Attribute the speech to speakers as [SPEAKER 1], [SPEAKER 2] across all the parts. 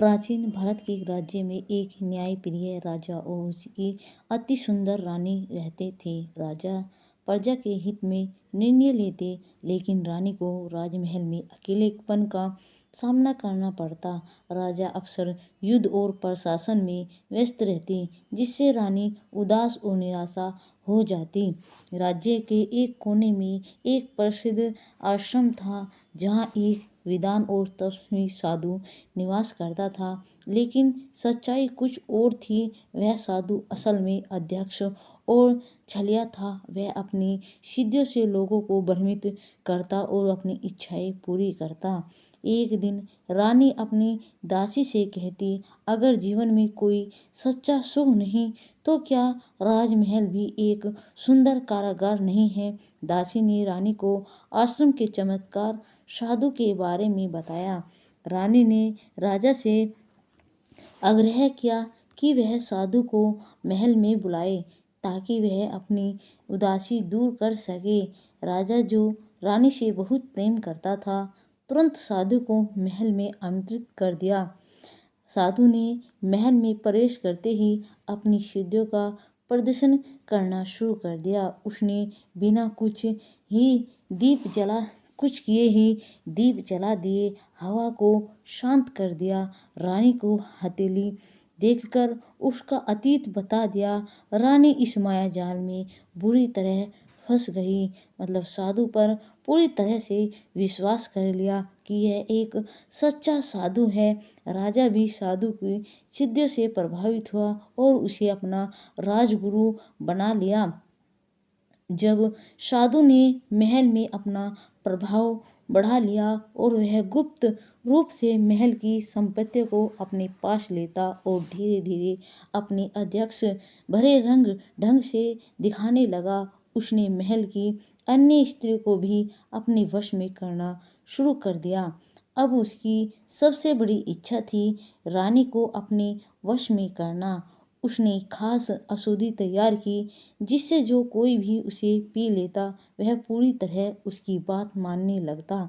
[SPEAKER 1] प्राचीन भारत के एक राज्य में एक न्यायप्रिय राजा और उसकी अति सुंदर रानी रहते थे। राजा प्रजा के हित में निर्णय लेते, लेकिन रानी को राजमहल में अकेलेपन का सामना करना पड़ता। राजा अक्सर युद्ध और प्रशासन में व्यस्त रहते, जिससे रानी उदास और निराशा हो जाती। राज्य के एक कोने में एक प्रसिद्ध आश्रम था, जहाँ एक विद्वान और तपस्वी साधु निवास करता था। लेकिन सच्चाई कुछ और थी। वह साधु असल में अध्यक्ष और छलिया था। वह अपनी सिद्धियों से लोगों को भ्रमित करता और अपनी इच्छाएं पूरी करता। एक दिन रानी अपनी दासी से कहती, अगर जीवन में कोई सच्चा सुख नहीं, तो क्या राजमहल भी एक सुंदर कारागार नहीं है। दासी ने रानी को आश्रम के चमत्कार साधु के बारे में बताया। रानी ने राजा से आग्रह किया कि वह साधु को महल में बुलाए, ताकि वह अपनी उदासी दूर कर सके। राजा, जो रानी से बहुत प्रेम करता था, तुरंत साधु को महल में आमंत्रित कर दिया। साधु ने महल में प्रवेश करते ही अपनी सिद्धियों का प्रदर्शन करना शुरू कर दिया। उसने बिना कुछ किए ही दीप जला दिए, हवा को शांत कर दिया। रानी को हथेली देखकर उसका अतीत बता दिया। रानी इस माया जाल में बुरी तरह फंस गई। मतलब साधु पर पूरी तरह से विश्वास कर लिया कि यह एक सच्चा साधु है। राजा भी साधु की सिद्धियों से प्रभावित हुआ और उसे अपना राजगुरु बना लिया। जब साधु ने महल में अपना प्रभाव बढ़ा लिया और वह गुप्त रूप से महल की संपत्तियों को अपने पास लेता और धीरे धीरे अपने अध्यक्ष भरे रंग ढंग से दिखाने लगा, उसने महल की अन्य स्त्रियों को भी अपने वश में करना शुरू कर दिया। अब उसकी सबसे बड़ी इच्छा थी रानी को अपने वश में करना। उसने खास औषधि तैयार की, जिससे जो कोई भी उसे पी लेता, वह पूरी तरह उसकी बात मानने लगता।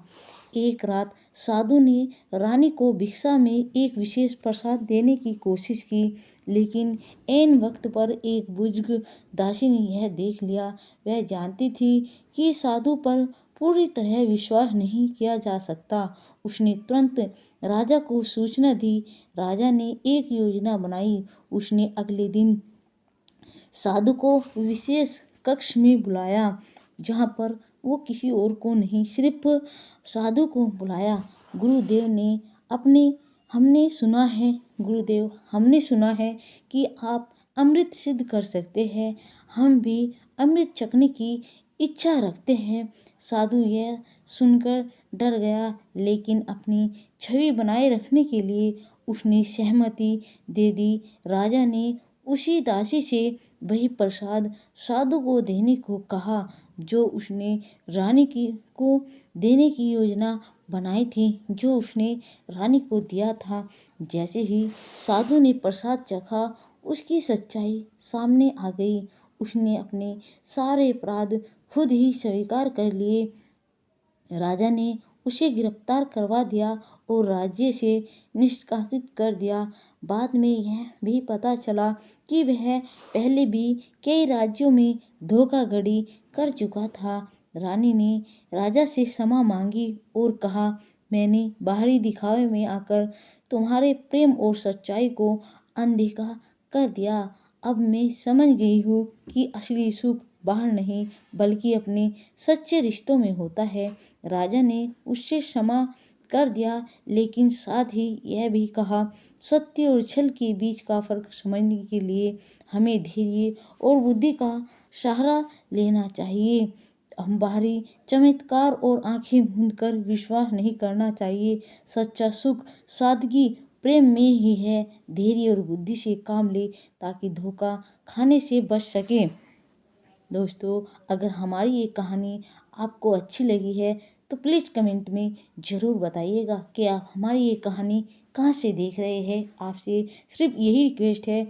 [SPEAKER 1] एक रात साधु ने रानी को भिक्षा में एक विशेष प्रसाद देने की कोशिश की, लेकिन ऐन वक्त पर एक बुजुर्ग दासी ने यह देख लिया। वह जानती थी कि साधु पर पूरी तरह विश्वास नहीं किया जा सकता। उसने तुरंत राजा को सूचना दी। राजा ने एक योजना बनाई। उसने अगले दिन साधु को विशेष कक्ष में बुलाया, जहाँ पर वो किसी और को नहीं, सिर्फ साधु को बुलाया। गुरुदेव, हमने सुना है कि आप अमृत सिद्ध कर सकते हैं। हम भी अमृत चखने की इच्छा रखते हैं। साधु यह सुनकर डर गया, लेकिन अपनी छवि बनाए रखने के लिए उसने सहमति दे दी। राजा ने उसी दासी से वही प्रसाद साधु को देने को कहा, जो उसने रानी को देने की योजना बनाई थी, जो उसने रानी को दिया था। जैसे ही साधु ने प्रसाद चखा, उसकी सच्चाई सामने आ गई। उसने अपने सारे अपराध खुद ही स्वीकार कर लिए। राजा ने उसे गिरफ्तार करवा दिया और राज्य से निष्कासित कर दिया। बाद में यह भी पता चला कि वह पहले भी कई राज्यों में धोखाधड़ी कर चुका था। रानी ने राजा से क्षमा मांगी और कहा, मैंने बाहरी दिखावे में आकर तुम्हारे प्रेम और सच्चाई को अनदेखा कर दिया। अब मैं समझ गई हूँ कि असली सुख बाहर नहीं, बल्कि अपने सच्चे रिश्तों में होता है। राजा ने उससे क्षमा कर दिया, लेकिन साथ ही यह भी कहा, सत्य और छल के बीच का फर्क समझने के लिए हमें धैर्य और बुद्धि का सहारा लेना चाहिए। हम बाहरी चमत्कार और आंखें मूंद कर विश्वास नहीं करना चाहिए। सच्चा सुख सादगी प्रेम में ही है। धैर्य और बुद्धि से काम ले, ताकि धोखा खाने से बच सके। दोस्तों, अगर हमारी ये कहानी आपको अच्छी लगी है, तो प्लीज़ कमेंट में ज़रूर बताइएगा कि आप हमारी ये कहानी कहाँ से देख रहे हैं। आपसे सिर्फ यही रिक्वेस्ट है